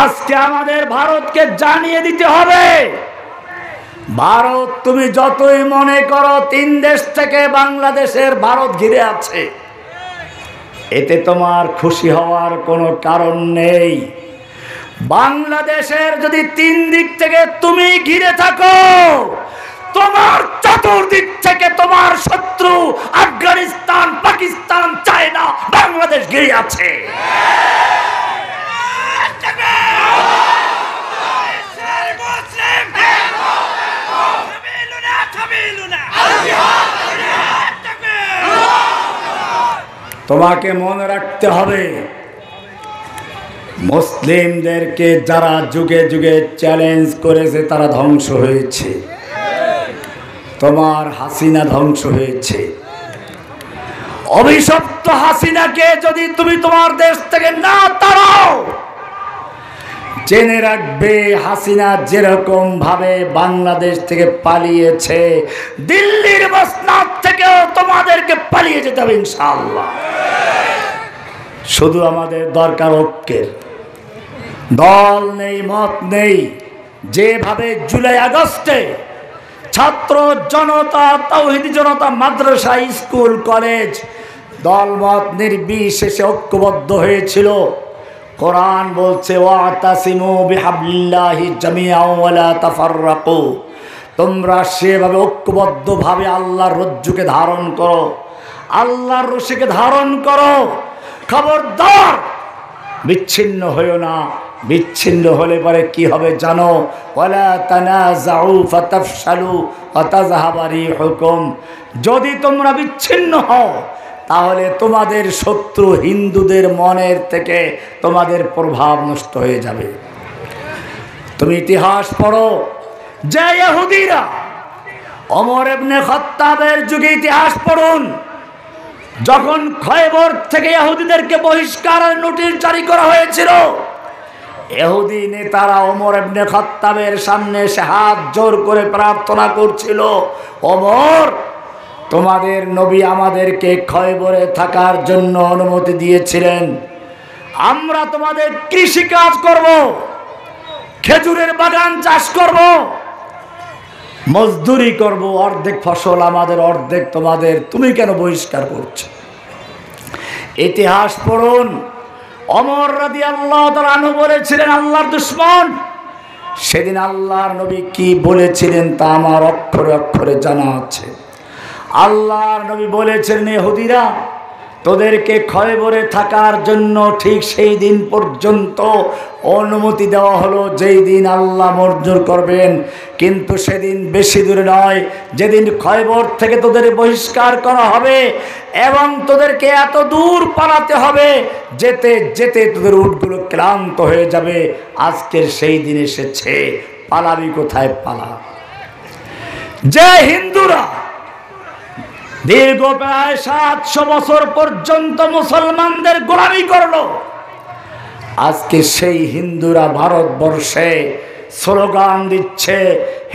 আজকে আমাদের ভারতকে জানিয়ে দিতে হবে, ভারত তুমি যতই মনে করো 3 দেশ থেকে বাংলাদেশের ভারত ঘিরে আছে, এতে তোমার খুশি হওয়ার কোনো কারণ নেই। বাংলাদেশের যদি 3 দিক থেকে তুমি ঘিরে থাকো, তোমার চতুর্দিক থেকে তোমার শত্রু আফগানিস্তান, পাকিস্তান, চায়না, বাংলাদেশ ঘিরে আছে। তোমাকে মনে রাখতে হবে, মুসলিমদেরকে যারা যুগে যুগে চ্যালেঞ্জ করেছে তারা ধ্বংস হয়েছে। তোমার হাসিনা ধ্বংস হয়েছে। অভিশপ্ত হাসিনাকে যদি তুমি তোমার দেশ থেকে না তাড়াও, জেনে রাখবে হাসিনা যেরকম ভাবে বাংলাদেশ থেকে পালিয়েছে, দিল্লির মসনদ থেকেও তোমাদেরকে পালিয়ে যেতে হবে ইনশাআল্লাহ। শুধু আমাদের দরকার ঐক্যের। দল নেই, মত নেই। যেভাবে জুলাই আগস্টে ছাত্র জনতা, তাওহীদি জনতা, মাদ্রাসা, স্কুল, কলেজ দল মত নির্বিশেষে ঐক্যবদ্ধ হয়েছিল, কোরআন বলছে ওয়াতাসিমু বিহাবলিল্লাহি জামিআন ওয়া লা তাফাররাকু, তোমরা সেভাবে ঐক্যবদ্ধভাবে আল্লাহর রজ্জুকে ধারণ করো, আল্লাহর রশিকে ধারণ করো। খবরদার বিচ্ছিন্ন হইও না। বিচ্ছিন্ন হলে পরে কি হবে জানো? ওয়ালা তানাযাউ ফাতাফশালু ওয়া তাযহাবা রিহুকুম, যদি তোমরা বিচ্ছিন্ন হও তাহলে তোমাদের শত্রু হিন্দুদের মনের থেকে তোমাদের প্রভাব নষ্ট হয়ে যাবে। তুমি ইতিহাস পড়ো, যে ইহুদিরা ওমর ইবনে খাত্তাবের যুগে ইতিহাস পড়ুন, যখন খয়বর থেকে ইহুদিদেরকে বহিষ্কারের নোটিশ জারি করা হয়েছিল, ইহুদি নেতারা ওমর ইবনে খাত্তাবের সামনে এসে হাত জোর করে প্রার্থনা করছিল, ওমর তোমাদের নবী আমাদেরকে খয়বরে থাকার জন্য অনুমতি দিয়েছিলেন, আমরা তোমাদের কৃষি কাজ করব, খেজুরের বাগান চাষ করব, মজদুরি করব, অর্ধেক ফসল আমাদের, অর্ধেক তোমাদের, তুমি কেন বহিষ্কার করছো? ইতিহাস পড়ুন। ওমর রাদিয়াল্লাহু তাআলা আনহু বলেছিলেন আল্লাহর দুশমন। সেদিন আল্লাহর নবী কি বলেছিলেন তা আমার অক্ষরে অক্ষরে জানা আছে। আল্লাহর নবী বলেছেন, ইহুদিরা তোদেরকে খয়বরে থাকার জন্য ঠিক সেই দিন পর্যন্ত অনুমতি দেওয়া হলো যেই দিন আল্লাহ মঞ্জুর করবেন, কিন্তু সেদিন বেশি দূরে নয়, যেদিন খয়বর থেকে তোদের বহিষ্কার করা হবে এবং তোদেরকে এত দূর পালাতে হবে, যেতে যেতে তোদের উটগুলো ক্লান্ত হয়ে যাবে। আজকের সেই দিন এসেছে, পালাবি কোথায়? পালা। যে হিন্দুরা দীর্ঘ প্রায় 700 বছর পর্যন্ত মুসলমানদের গোলামি করলো, আজকে সেই হিন্দুরা ভারতবর্ষে স্লোগান দিচ্ছে,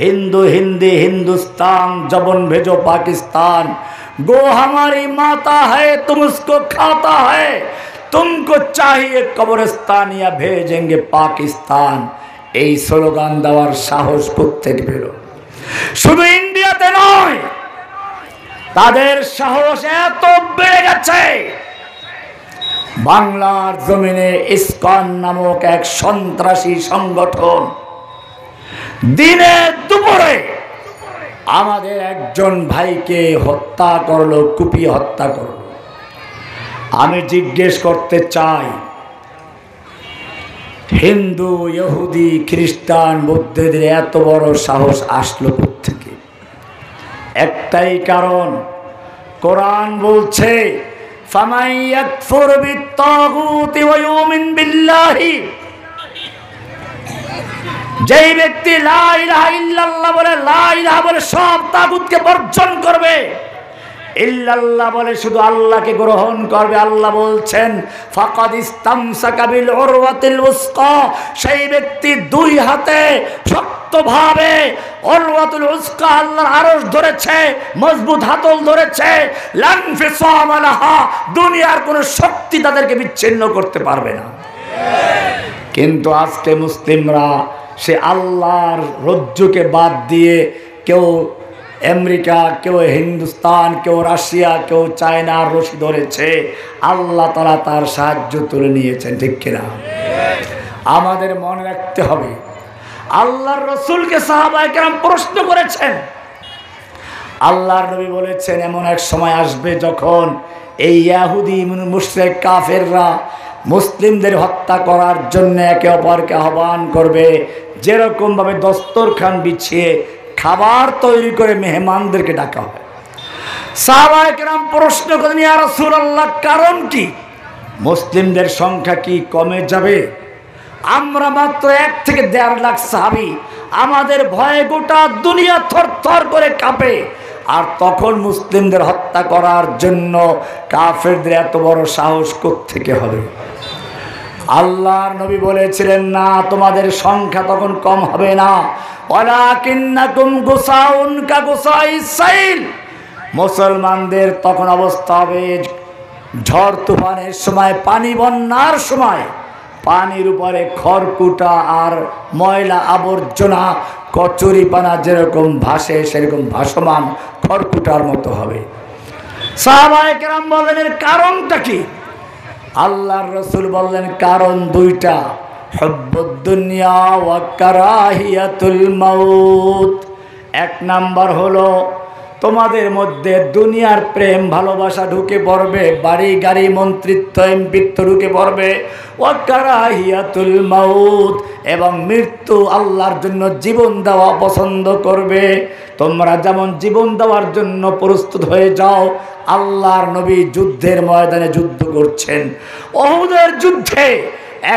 হিন্দু হিন্দি হিন্দুস্তান, জবন ভেজো পাকিস্তান, গো हमारी माता है तुम उसको खाता है, तुमको चाहिए कब्रिस्तान या भेजेंगे पाकिस्तान। এই স্লোগান দেওয়ার সাহস কোত্থেকে পেল? শুধু ইন্ডিয়াতে নয়, তাদের সাহস এত বেড়ে গেছে, বাংলার জমিনে ইসকন নামক এক সন্ত্রাসী সংগঠন দিনে দুপুরে আমাদের একজন ভাইকে হত্যা করলো, কুপিয়ে হত্যা করলো। আমি জিজ্ঞেস করতে চাই, হিন্দু, ইহুদি, খ্রিস্টান, বৌদ্ধদের এত বড় সাহস আসলো কোত্থেকে? একটাই কারণ, কোরআন বলছে ফামান ইয়াকফুর বিত্তাগুতি ওয়া ইউমিন বিল্লাহি, যেই ব্যক্তি লা ইলাহা ইল্লাল্লাহ বলে, লা ইলাহা বলে সব তাগুতকে বর্জন করবে, ইল্লাল্লাহ বলে শুধু আল্লাহকে গ্রহণ করবে, আল্লাহ বলছেন ফাকাদ ইসতামসাকা বিল উরওয়াতিল উসকা, সেই ব্যক্তি দুই হাতে শক্তভাবে উরওয়াতুল উসকা আল্লাহর আরশ ধরেছে, মজবুত হাতল ধরেছে, লান ফিসাম লাহা, দুনিয়ার কোনো শক্তি তাদেরকে বিচ্ছিন্ন করতে পারবে না। কিন্তু আজকে মুসলিমরা সে আল্লাহর রজ্জুকে বাদ দিয়ে কেউ আমেরিকা, কেউ হিন্দুস্তান, কেউ রাশিয়া, কেউ চায়নার রশি ধরেছে। আল্লাহ তাআলা তার সাহায্য তুলে নিয়েছেন, ঠিক কিনা? আমাদের মনে রাখতে হবে, আল্লাহর রসুলকে সাহাবায়ে কেরাম প্রশ্ন করেছেন। আল্লাহর নবী বলেছেন এমন এক সময় আসবে যখন এই ইহুদি মুশরিক কাফেররা মুসলিমদের হত্যা করার জন্য একে অপরকে আহ্বান করবে, যেরকম ভাবে দস্তরখান বিছিয়ে খাবার তৈরি করে মেহমানদেরকে ডাকা হয়। সাহাবায়ে কেরাম প্রশ্ন করেন, ইয়া রাসূলুল্লাহ, কারণ কি? মুসলিমদের সংখ্যা কি কমে যাবে? আমরা মাত্র 1 থেকে 1.5 লাখ সাহাবী, আমাদের ভয়ে গোটা দুনিয়া থরথর করে কাঁপে। আর তখন মুসলিমদের হত্যা করার জন্য কাফেরদের এত বড় সাহস কোত্থেকে হবে? আল্লাহর নবী বলেছিলেন, না, তোমাদের সংখ্যা তখন কম হবে না। ওয়ালাকিন্নাকুম গুসাউন কা গুসাইস সাইল। মুসলমানদের তখন অবস্থা হবে ঝড় তুফানের সময়, পানি বন্যার সময় পানির উপরে খড়কুটা আর ময়লা আবর্জনা কচুরিপানা যেরকম ভাসে, সেরকম ভাসমান খড়কুটার মতো হবে। সাহাবায়ে কেরাম বললেন, এর কারণটা কি? আল্লাহর রাসূল বললেন, কারণ 2টা, হুব্বুদ দুনিয়া ওয়া কারাহিয়াতুল মাউত। 1 নাম্বার হলো তোমাদের মধ্যে দুনিয়ার প্রেম ভালোবাসা ঢুকে পড়বে, বাড়ি গাড়ি মন্ত্রিত্ব এমপিত্ব ঢুকে পড়বে। ওয়া কারাহিয়াতুল মাউত, এবং মৃত্যু, আল্লাহর জন্য জীবন দেওয়া পছন্দ করবে। তোমরা যেমন জীবন দেওয়ার জন্য প্রস্তুত হয়ে যাও। আল্লাহর নবী যুদ্ধের ময়দানে যুদ্ধ করছেন। উহুদের যুদ্ধে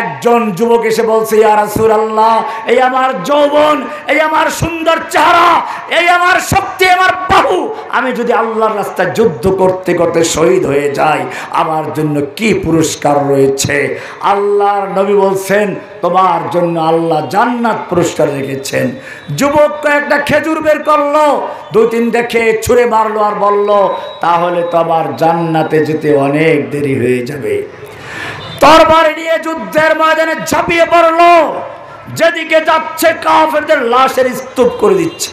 একজন যুবক এসে বলছে, ইয়া রাসূলুল্লাহ, এই আমার যৌবন, এই আমার সুন্দর চেহারা, এই আমার শক্তি, আমার বাহু, আমি যদি আল্লাহর রাস্তায় যুদ্ধ করতে করতে শহীদ হয়ে যাই, আমার জন্য কি পুরস্কার রয়েছে? আল্লাহর নবী বলছেন, তোমার জন্য আল্লাহ জান্নাত পুরস্কার রেখেছেন। যুবক একটা খেজুর বের করলো, 2-3টা খেয়ে ছুঁড়ে মারলো আর বলল, তাহলে তো আবার জান্নাতে যেতে অনেক দেরি হয়ে যাবে। তরবারি নিয়ে যুদ্ধের ময়দানে ঝাঁপিয়ে পড়লো, যেদিকে যাচ্ছে কাফেরদের লাশের স্তূপ করে দিচ্ছে।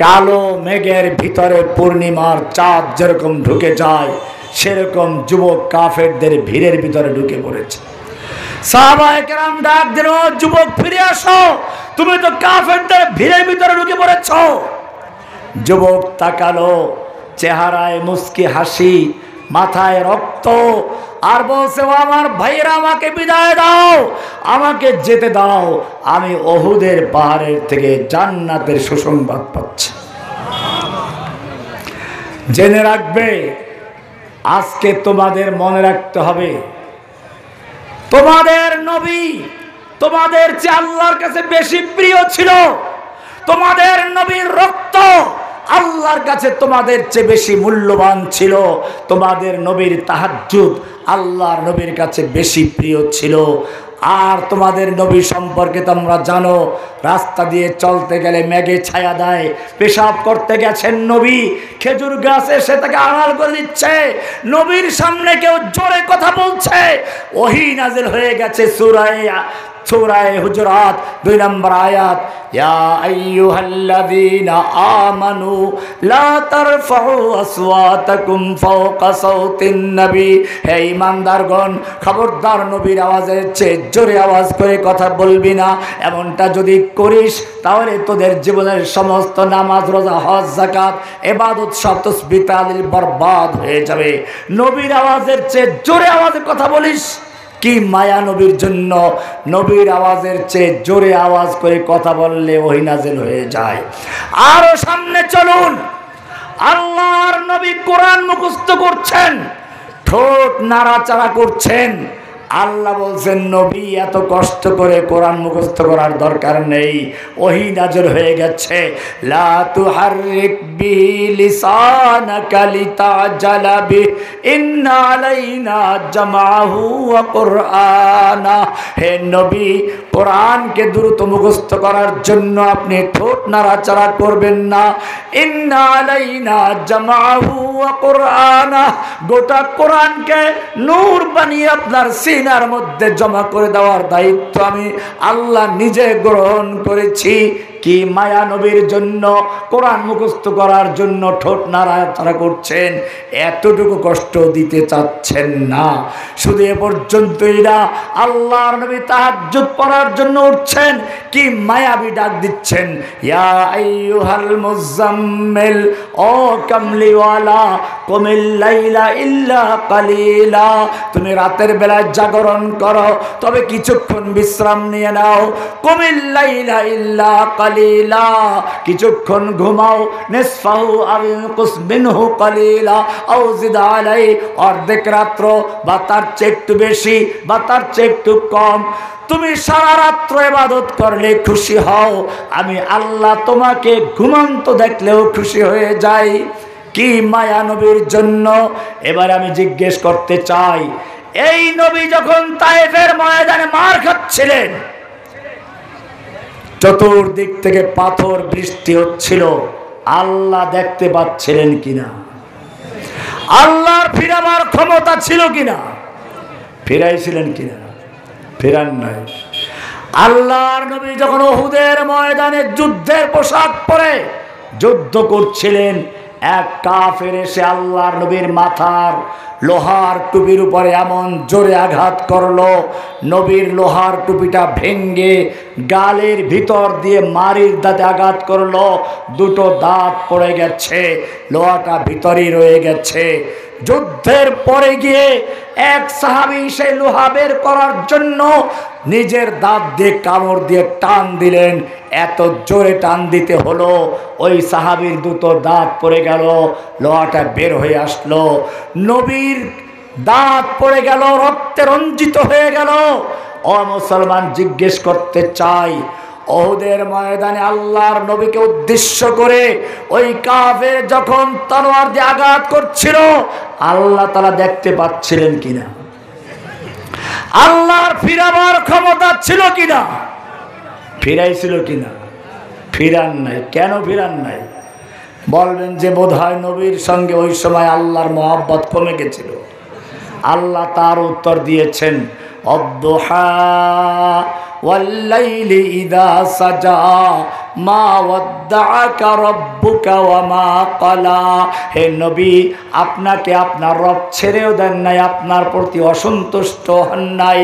কালো মেঘের ভিতরে পূর্ণিমার চাঁদ যেরকম ঢুকে যায়, সেরকম যুবক কাফেরদের ভিড়ের ভিতরে ঢুকে পড়েছে। সাহাবায়ে কেরাম ডাক দিল, যুবক ফিরে আসো, তুমি তো কাফেরদের ভিড়ের ভিতরে ঢুকে পড়েছ। যুবক তাকালো, চেহারায় মুস্কি হাসি, মাথায় রক্ত, আর বলছে, ও আমার ভাইরা, আমাকে বিদায় দাও, আমাকে যেতে দাও, আমি উহুদের পাহাড়ের থেকে জান্নাতের সুসংবাদ পাচ্ছি। জেনে রাখবে, আজকে তোমাদের মনে রাখতে হবে, তোমাদের নবী তোমাদের চেয়ে আল্লাহর কাছে বেশি প্রিয় ছিল। তোমাদের নবীর রক্ত আল্লাহর কাছে তোমাদের চেয়ে বেশি মূল্যবান ছিল। তোমাদের নবীর তাহাজ্জুদ আল্লাহর নবীর কাছে বেশি প্রিয় ছিল। আর তোমাদের নবী সম্পর্কে তোমরা জানো, রাস্তা দিয়ে চলতে গেলে মেঘে ছায়া দেয়। পেশাব করতে গেছেন নবী, খেজুর গাছে সে তাকে আড়াল করে দিচ্ছে। নবীর সামনে কেউ জোরে কথা বলছে, ওহী নাজিল হয়ে গেছে সূরা হুজুরাত 2 নম্বর আয়াত, ইয়া আইয়ুহাল্লাযীনা আমানু লা তারফাউ আসওয়াতাকুম ফাওকা সাওতিন নবী। হে ঈমানদারগণ, খবরদার নবীর আওয়াজের চেয়ে জোরে আওয়াজ করে কথা বলবি না। এমনটা যদি করিস তাহলে তোদের জীবনের সমস্ত নামাজ, রোজা, হজ, যাকাত, ইবাদত সব তাসবিহ তাহলিল বরবাদ হয়ে যাবে। নবীর আওয়াজের চেয়ে জোরে আওয়াজে কথা বলিস, কি মায়া নবীর জন্য। নবীর আওয়াজের চেয়ে জোরে আওয়াজ করে কথা বললে ওহী নাজিল হয়ে যায়। আরো সামনে চলুন, আল্লাহর নবী কোরআন মুখস্থ করছেন, ঠোঁট নাড়াচাড়া করছেন। আল্লাহ বলছেন, নবী এত কষ্ট করে কোরআন মুখস্থ করার দরকার নেই, ওহী নাজিল হয়ে গেছে। লা তুহাররিক বিহি লিসানাকা লিতাজালা বিহি ইন্না আলাইনা জামাহু ওয়া কুরআনা। হে নবী, কোরআনকে দ্রুত মুখস্থ করার জন্য আপনি ঠোঁট নাড়াচাড়া করবেন না। ইন্না আলাইনা জামাহু ওয়া কুরআনা, গোটা কোরআনকে নূর বানিয়ে আপনার সিনার মধ্যে জমা করে দেওয়ার দায়িত্ব আমি আল্লাহ নিজে গ্রহণ করেছি। কি মায়া নবীর জন্য, কোরআন মুখস্থ করার জন্য ঠোঁট নাড়াচাড়া করছেন, এতটুকু কষ্ট দিতে চাচ্ছেন না। শুধু এ পর্যন্তই না, আল্লাহর নবী তাহাজ্জুদ পড়ার জন্য উঠছেন, কি মায়াবী ডাক দিচ্ছেন, ইয়া আইয়ুহাল মুজাম্মিল, ও কামলিওয়ালা, কুমিল লাইলা ইল্লা কালিলা, তুমি রাতের বেলায় জাগরণ করো, তবে কিছুক্ষণ বিশ্রাম নিয়ে নাও। কুমিল লাইলা ইল্লা কালিলা, কিছুক্ষণ ঘুমাও। নিসফাহু আও ইনকুস মিনহু কালিলা আও জিদ আলাই, অর্ধেক রাত্র বা তার চেয়ে একটু বেশি বা তার চেয়ে একটু কম। তুমি সারা রাত্র ইবাদত করলে খুশি হও, আমি আল্লাহ তোমাকে ঘুমন্ত দেখলেও খুশি হয়ে যাই। কি মায়া নবীর জন্য। এবার আমি জিজ্ঞেস করতে চাই, এই নবী যখন তায়েফের ময়দানে মার খাচ্ছিলেন, চতুর্দিক থেকে পাথর বৃষ্টি হচ্ছিল, আল্লাহ দেখতে পাচ্ছিলেন কিনা? আল্লাহর ফিরাবার ক্ষমতা ছিল কিনা? ফিরাইছিলেন কিনা? ফিরান নাই। আল্লাহর নবী যখন উহুদের ময়দানে যুদ্ধের পোশাক পরে যুদ্ধ করছিলেন, এক কাফের এসে আল্লাহর নবীর মাথার লোহার টুপির উপরে এমন জোরে আঘাত করলো, নবীর লোহার টুপিটা ভেঙ্গে গালের ভিতর দিয়ে মারির দাঁতে আঘাত করলো, দুটো দাঁত পড়ে গেছে, লোহাটা ভিতরেই রয়ে গেছে। যুদ্ধের পরে গিয়ে এক সাহাবী সেই লোহা বের করার জন্য নিজের দাঁত দিয়ে কামড় দিয়ে টান দিলেন, এত জোরে টান দিতে হলো, ওই সাহাবীর দুটো দাঁত পড়ে গেল, লোহাটা বের হয়ে আসলো, নবীর দাঁত পড়ে গেল, রক্তে রঞ্জিত হয়ে গেল। ও মুসলমান, জিজ্ঞেস করতে চাই, উহুদের ময়দানে আল্লাহর নবীকে উদ্দেশ্য করে ওই কাফের যখন তলোয়ার দিয়ে আঘাত করছিল, আল্লাহ তাআলা দেখতে পাচ্ছিলেন কিনা? আল্লাহর ফিরাবার ক্ষমতা ছিল কিনা? ফিরাইছিল কিনা? ফিরান নাই। কেন ফিরান নাই? বলবেন যে বোধহয় নবীর সঙ্গে ওই সময় আল্লাহর মহব্বত কমে গেছিল। আল্লাহ তার উত্তর দিয়েছেন, অদ্দুহা ওয়াল্লাইলি ইযা সাজা মা ওয়াদ্দাআকা রাব্বুকা ওয়া মা ক্বালা। হে নবী, আপনাকে আপনার রব ছেড়েও দেন নাই, আপনার প্রতি অসন্তুষ্ট হন নাই।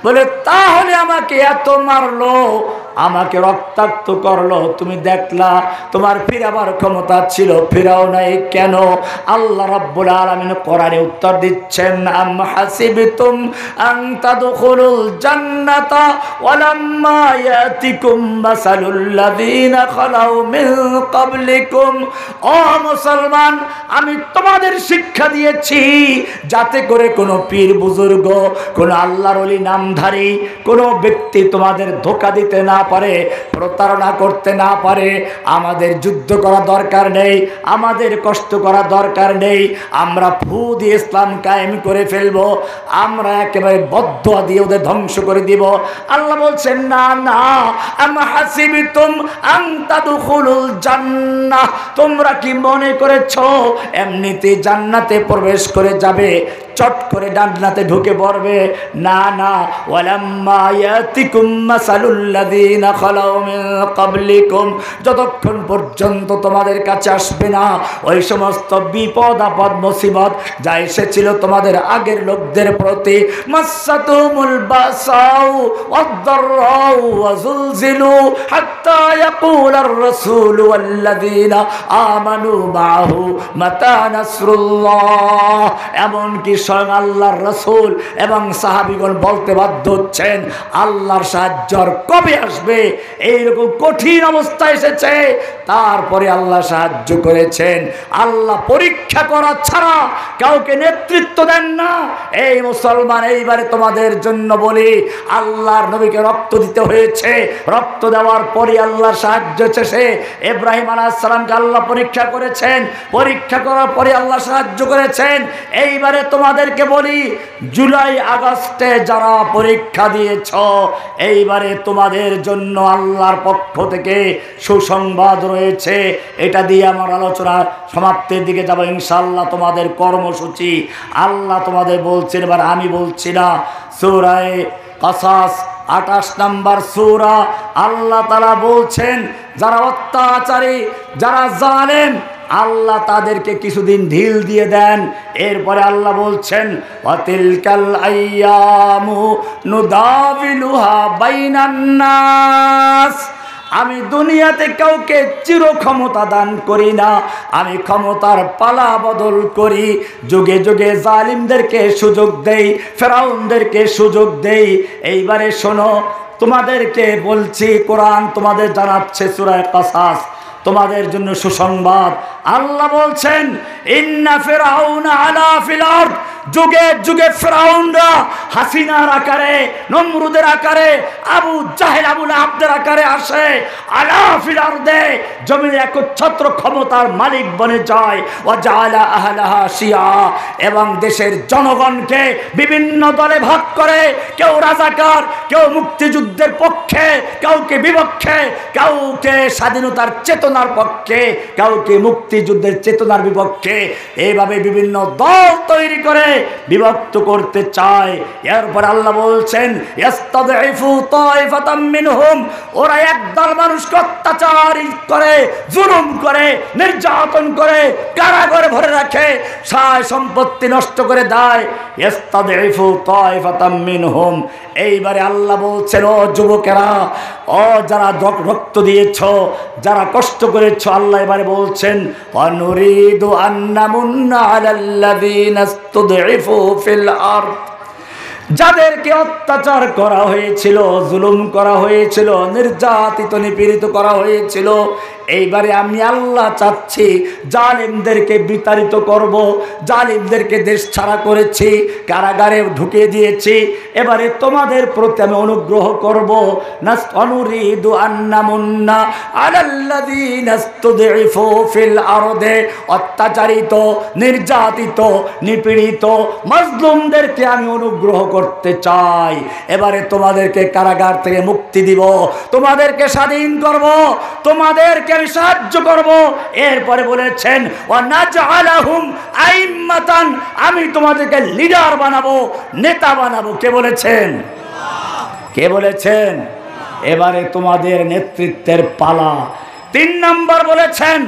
বলে তাহলে আমাকে এত মারলো, আমাকে রক্তাক্ত করলো, তুমি দেখলা তোমার ফিরাবার ক্ষমতা ছিল, ফিরাও নাই কেন? আল্লাহ রাব্বুল আলামিন কোরআনে উত্তর দিচ্ছেন, আম হাসিবতুম আন তাদখুলুল জান্নাতা ওয়ালাম্মা ইয়াতিকুম মাসালুল লাযিনা খালাউ মিন ক্বাবলিকুম। ও মুসলমান, আমি তোমাদের শিক্ষা দিয়েছি যাতে করে কোনো পীর বুজুর্গ, কোনো আল্লাহর ওলি নামধারী কোনো ব্যক্তি তোমাদের ধোঁকা দিতে না পারে, প্রতারণা করতে না পারে। আমাদের যুদ্ধ করা দরকার নেই, আমাদের কষ্ট করা দরকার নেই, আমরা ফু দিয়ে ইসলাম কায়েম করে ফেলবো, আমরা একেবারে বদদুয়া দিয়ে ওদের ধ্বংস করে দিব। আল্লাহ বলছেন, না না, আম হাসিবতুম আন তাদখুলুল জান্নাহ, তোমরা কি মনে করেছো এমনিতে জান্নাতে প্রবেশ করে যাবে, চট করে জান্নাতে ঢুকে পড়বে? না না, ওয়ালাম্মা ইয়াতিকুম মাসালুল লাযিনা খালাউ মিন ক্বাবলিকুম, যতক্ষণ পর্যন্ত তোমাদের কাছে আসবে না ওই সমস্ত বিপদ আপদ মুসিবত যা এসেছিল তোমাদের আগের লোকদের প্রতি, মাসাতুমুল বাসাউ ওয়াদ-দাররাউ ওয়া যুলজিলু হাত্তা ইয়াকুলার রাসূলু ওয়াল্লাযিনা আমানু মাআহু মাতা নাসরুল্লাহ। এমন কি স্বয়ং আল্লাহর রাসূল এবং সাহাবীগণ বলতে বাধ্য হচ্ছেন, আল্লাহর সাহায্য কবে আসবে? এইরকম কঠিন অবস্থা এসেছে, তারপরে আল্লাহ সাহায্য করেছেন। আল্লাহ পরীক্ষা করা ছাড়া কাউকে নেতৃত্ব দেন না। এই মুসলমান, এইবারে তোমাদের জন্য বলি, আল্লাহর নবীকে রক্ত দিতে হয়েছে, রক্ত দেওয়ার পরে আল্লাহর সাহায্য এসেছে। ইব্রাহিম আলাইহিস সালামকে আল্লাহ পরীক্ষা করেছেন, পরীক্ষা করার পরে আল্লাহ সাহায্য করেছেন। এইবারে তোমাদের তোমাদেরকে বলি, জুলাই আগস্টে যারা পরীক্ষা দিয়েছ, এইবারে তোমাদের জন্য আল্লাহর পক্ষ থেকে সুসংবাদ রয়েছে। এটা দিয়ে আমার আলোচনা সমাপ্তির দিকে যাব ইনশাআল্লাহ। তোমাদের কর্মসূচি আল্লাহ তোমাদের বলছেন, এবার আমি বলছি না। সূরা কাসাস 28 নম্বর সূরা, আল্লাহ তাআলা বলছেন যারা অত্যাচারী, যারা জালেম, আল্লাহ তাদেরকে কিছুদিন ঢিল দিয়ে দেন। এরপরে আল্লাহ বলছেন ওয়াতিলকাল আইয়ামু নুদাবিলুহা বাইনান নাস, আমি দুনিয়াতে কাউকে চির ক্ষমতা দান করি না, আমি ক্ষমতার পালা বদল করি। যুগে যুগে জালিমদেরকে সুযোগ দেই, ফেরাউনদেরকে সুযোগ দেই। এইবারে শোনো, তোমাদেরকে বলছি, কোরআন তোমাদের জানাচ্ছে সূরা কাসাস, তোমাদের জন্য সুসংবাদ। আল্লাহ বলছেন ইন্না ফিরআউনা আলা ফিল আরদ, যুগে যুগে ফিরআউনরা হাসিনার আকারে, নমরুদের আকারে, আবু জাহেল, আবু লাহাবদের আকারে আসে। আলা ফিল আরদে, জমিনে একচ্ছত্র ক্ষমতার মালিক বনে যায়। ওয়া জাআলা আহলাহা শিয়া, এবং দেশের জনগণকে বিভিন্ন দলে ভাগ করে। কেউ রাজাকার, কেউ মুক্তিযুদ্ধের পক্ষে, কাউকে বিপক্ষে, কাউকে স্বাধীনতার চেতনার পক্ষে, কাউকে মুক্তিযুদ্ধের চেতনার বিপক্ষে, এইভাবে বিভিন্ন দল তৈরি করে বিভক্ত করতে চায়। এরপর আল্লাহ বলছেন ইস্তাদঈফু তাইফাতাম মিনহুম, ওরা একদল মানুষকে অত্যাচার করে, জুলুম করে, নির্যাতন করে, কারাগারে ভরে রাখে, সয় সম্পত্তি নষ্ট করে দেয়। ইস্তাদঈফু তাইফাতাম মিনহুম। এইবারে আল্লাহ বলছেন ও যুবকেরা, ও যারা রক্ত দিয়েছ, যারা কষ্ট করেছ, আল্লাহ এবারে বলছেন ওয়ানুরিদু আন্নামুন্না আলাল্লাযীনা ইসতুদঈফু ফিল আরদ, যাদেরকে অত্যাচার করা হয়েছিল, জুলুম করা হয়েছিল, নির্যাতিত নিপীড়িত করা হয়েছিল, এইবারে আমি আল্লাহ চাচ্ছি জালিমদেরকে বিতাড়িত করব। জালিমদেরকে দেশ ছাড়া করেছি, কারাগারে ঢুকিয়ে দিয়েছি, এবারে তোমাদের প্রতি আমি অনুগ্রহ করব। নাসনুরিদু আন্নামুন্না আলাল্লাযীনা ইসতুদঈফু ফিল আরদে, অত্যাচারিত, নির্যাতিত, নিপীড়িত মাজলুমদেরকে আমি অনুগ্রহ করতে চাই। এবারে তোমাদেরকে কারাগার থেকে মুক্তি দিব, তোমাদেরকে স্বাধীন করব, তোমাদেরকে আমি সাহায্য করব। এরপরে বলেছেন ওয়ানাজআলাহুম আইম্মাতান, আমি তোমাদেরকে লিডার বানাবো, নেতা বানাবো। কে বলেছেন? কে বলেছেন? এবারে তোমাদের নেতৃত্বের পালা। 3 নম্বর বলেছেন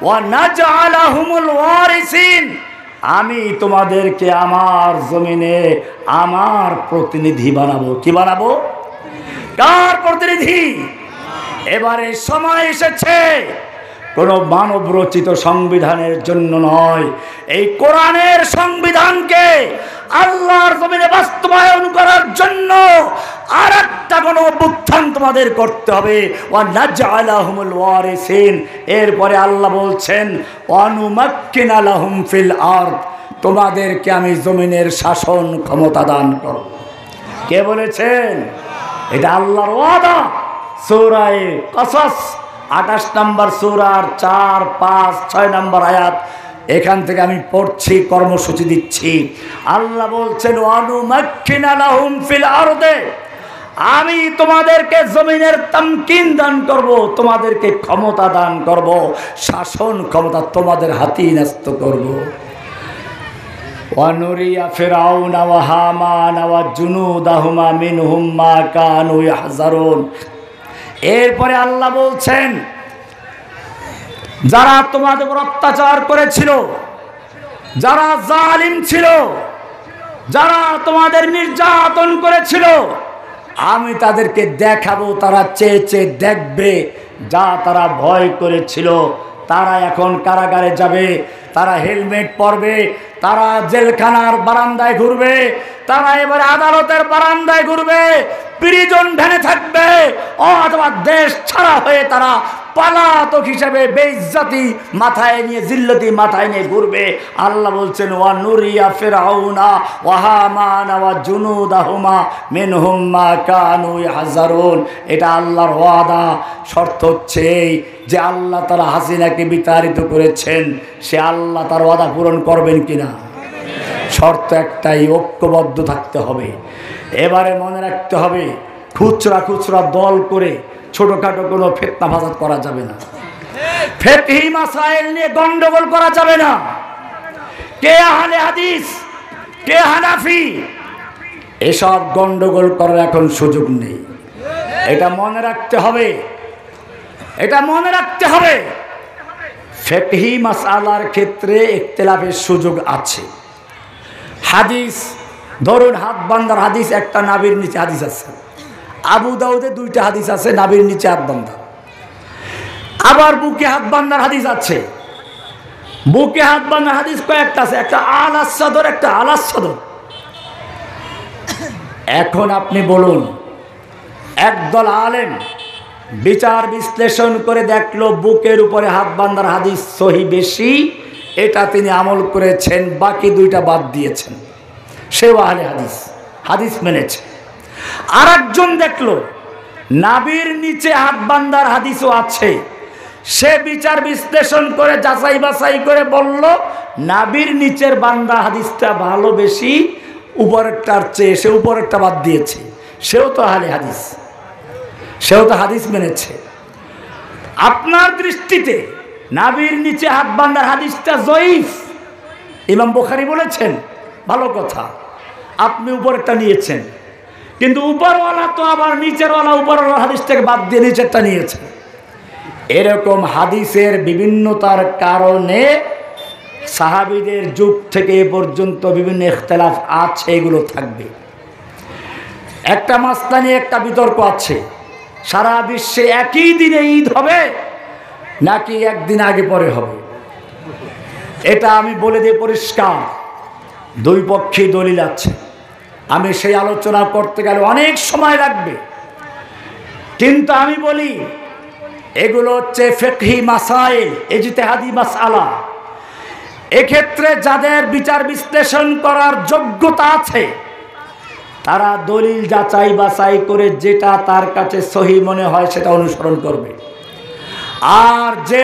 ওয়ানাজআলাহুমুল ওয়ারিসিন, আমি তোমাদেরকে আমার জমিনে আমার প্রতিনিধি বানাবো। কি বানাবো? কার প্রতিনিধি? এবারে সময় এসেছে কোনো মানব রচিত সংবিধানের জন্য নয়, এই কোরআনের সংবিধানকে আল্লাহর জমিনে বাস্তবায়ন করার জন্য আর একটা কোনো অভ্যুত্থান তোমাদের করতে হবে। ওয়ানাজআলাহুমুল ওয়ারিসিন। এরপরে আল্লাহ বলছেন ওয়ানুমাক্কিনা লাহুম ফিল আরদ, তোমাদেরকে আমি জমিনের শাসন ক্ষমতা দান করব। কে বলেছেন? এটা আল্লাহর ওয়াদা। সূরা কাসাস 28 নম্বর সূরার 4, 5, 6 নম্বর আয়াত, এখান থেকে আমি পড়ছি, কর্মসূচি দিচ্ছি। আল্লাহ বলছেন ওয়ানুমাক্কিনা লাহুম ফিল আরদে, আমি তোমাদেরকে জমিনের তামকিন দান করব, তোমাদেরকে ক্ষমতা দান করব, শাসন ক্ষমতা তোমাদের হাতেই ন্যস্ত করব। ওয়ানুরিয়া ফিরআউনা ওয়া হামানা ওয়া জুনুদাহুমা মিনহুম মা কানু ইয়াহজারুন। এরপরে আল্লাহ বলছেন যারা তোমাদের উপর অত্যাচার করেছিল, যারা জালিম ছিল, যারা তোমাদের নির্যাতন করেছিল, আমি তাদেরকে দেখাবো, তারা চেয়ে চেয়ে দেখবে। যা তারা ভয় করেছিল তারা এখন কারাগারে যাবে, তারা হেলমেট পরবে, তারা জেলখানার বারান্দায় ঘুরবে, তারা এবারে আদালতের বারান্দায় ঘুরবে, প্রিজন ভ্যানে থাকবে, অথবা দেশ ছাড়া হয়ে তারা পালাতক হিসেবে বেইজ্জতি মাথায় নিয়ে, জিল্লতি মাথায় নিয়ে ঘুরবে। আল্লাহ বলছেন ওয়ানুরিয়া ফিরআউনা ওয়া হামানা ওয়া জুনুদাহুমা মিনহুম মা কানু ইয়াহজারুন। এটা আল্লাহর ওয়াদা। শর্ত হচ্ছে এই যে আল্লাহ তাআলা হাসিনাকে বিতাড়িত করেছেন, সে আল্লাহ তার ওয়াদা পূরণ করবেন কিনা? শর্ত একটাই, ঐক্যবদ্ধ থাকতে হবে। এবারে মনে রাখতে হবে, খুচরা খুচরা দল করে ছোটখাটো কোনো ফিতনা ফাসাদ করা যাবে না। ফিকহি মাসাইল নিয়ে গন্ডগোল করা যাবে না। কে আহলে হাদিস, কে হানাফি, এসব গন্ডগোল করার এখন সুযোগ নেই। এটা মনে রাখতে হবে, এটা মনে রাখতে হবে। ফিকহি মাসআলার ক্ষেত্রে ইখতিলাফের সুযোগ আছে। হাদিস ধরুন, হাত বান্দার হাদিস একটা, নাভির নিচে হাদিস আছে। আবু দাউদে 2টা হাদিস আছে, নাভির নিচে হাত বান্দা। আবার বুকে হাত বান্দার হাদিস আছে। বুকে হাত বান্দার হাদিস কয়েকটা আছে, একটা আলাস সদর, একটা আলাস সদর। এখন আপনি বলুন, একদল আলেম বিচার বিশ্লেষণ করে দেখলো বুকের উপরে হাত বান্দার হাদিস সহি বেশি, এটা তিনি আমল করেছেন, বাকি 2টা বাদ দিয়েছেন, সেও আহলে হাদিস, হাদিস মেনেছে। আর একজন দেখলো নাভির নিচে হাত বান্দার হাদিসও আছে, সে বিচার বিশ্লেষণ করে যাচাই বাছাই করে বলল নাভির নিচের বান্দা হাদিসটা ভালো বেশি উপরেরটার চেয়ে, সে উপরেরটা বাদ দিয়েছে, সেও তো আহলে হাদিস, সেও তো হাদিস মেনেছে। আপনার দৃষ্টিতে নাভির নিচে হাত বান্দার হাদিসটা জয়ীফ, ইমাম বুখারী বলেছেন, ভালো কথা, আপনি উপরেরটা নিয়েছেন, কিন্তু উপরওয়ালা তো আবার নিচেরওয়ালা উপরওয়ালা হাদিসটাকে বাদ দিয়ে নিচেরটা নিয়েছে। এরকম হাদিসের বিভিন্নতার কারণে সাহাবীদের যুগ থেকে এ পর্যন্ত বিভিন্ন ইখতিলাফ আছে, এগুলো থাকবে। একটা মাসলা নিয়ে একটা বিতর্ক আছে, সারা বিশ্বে একই দিনে ঈদ হবে নাকি একদিন আগে পরে হবে। এটা আমি বলে দিই পরিষ্কার, 2 পক্ষেই দলিল আছে। আমি সেই আলোচনা করতে গেলে অনেক সময় লাগবে, কিন্তু আমি বলি এগুলো হচ্ছে ফিকহি মাসাইল, ইজতিহাদি মাসআলা। এক্ষেত্রে যাদের বিচার বিশ্লেষণ করার যোগ্যতা আছে তারা দলিল যাচাই বাছাই করে যেটা তার কাছে সহি মনে হয় সেটা অনুসরণ করবে। আর যে